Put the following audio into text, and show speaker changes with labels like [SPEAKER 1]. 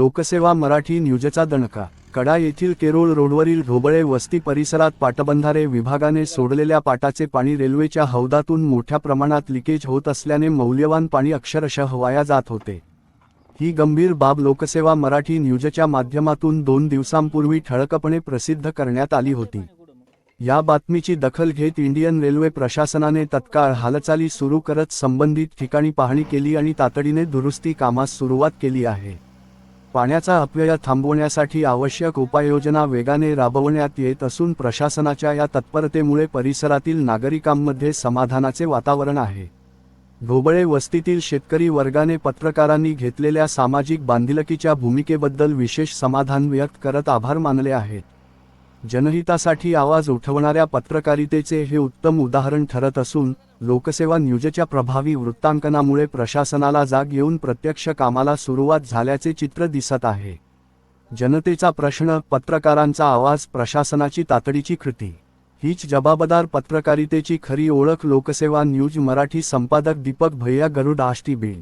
[SPEAKER 1] लोकसेवा मराठी न्यूजचा दणका. कडा येथील केरोळ रोडवरील ढोबळे वस्ती परिसरात पाटबंधारे विभागाने सोडलेल्या पाटाचे पाणी रेल्वेच्या हौदातून मोठ्या प्रमाणात लिकेज होत असल्याने मौल्यवान पाणी अक्षरशः वाया जात होते. ही गंभीर बाब लोकसेवा मराठी न्यूजच्या माध्यमातून 2 दिवसांपूर्वी ठळकपणे प्रसिद्ध करण्यात आली होती. या बातमीची दखल घेत इंडियन रेल्वे प्रशासनाने तत्काळ हालचाली सुरू करत संबंधित ठिकाणी पाहणी केली आणि तातडीने दुरुस्ती कामास सुरुवात केली आहे. पाण्याचा अपव्यय थांबवण्यासाठी आवश्यक उपाययोजना वेगाने राबवण्यात येत असून प्रशासनाच्या या तत्परतेमुळे परिसरातील नागरिकांमध्ये समाधानाचे वातावरण आहे. ढोबळे वस्तीतील शेतकरी वर्गाने पत्रकारांनी घेतलेल्या सामाजिक बांधिलकीच्या भूमिकेबद्दल विशेष समाधान व्यक्त करत आभार मानले आहेत. जनहितासाठी आवाज उठवणाऱ्या पत्रकारितेचे हे उत्तम उदाहरण ठरत असून लोकसेवा न्यूजच्या प्रभावी वृत्तांकनामुळे प्रशासनाला जाग येऊन प्रत्यक्ष कामाला सुरुवात झाल्याचे चित्र दिसत आहे. जनतेचा प्रश्न, पत्रकारांचा आवाज, प्रशासनाची तातडीची कृती, हीच जबाबदार पत्रकारितेची खरी ओळख. लोकसेवा न्यूज मराठी संपादक दीपक भैया गरुड, आष्टी, बीड.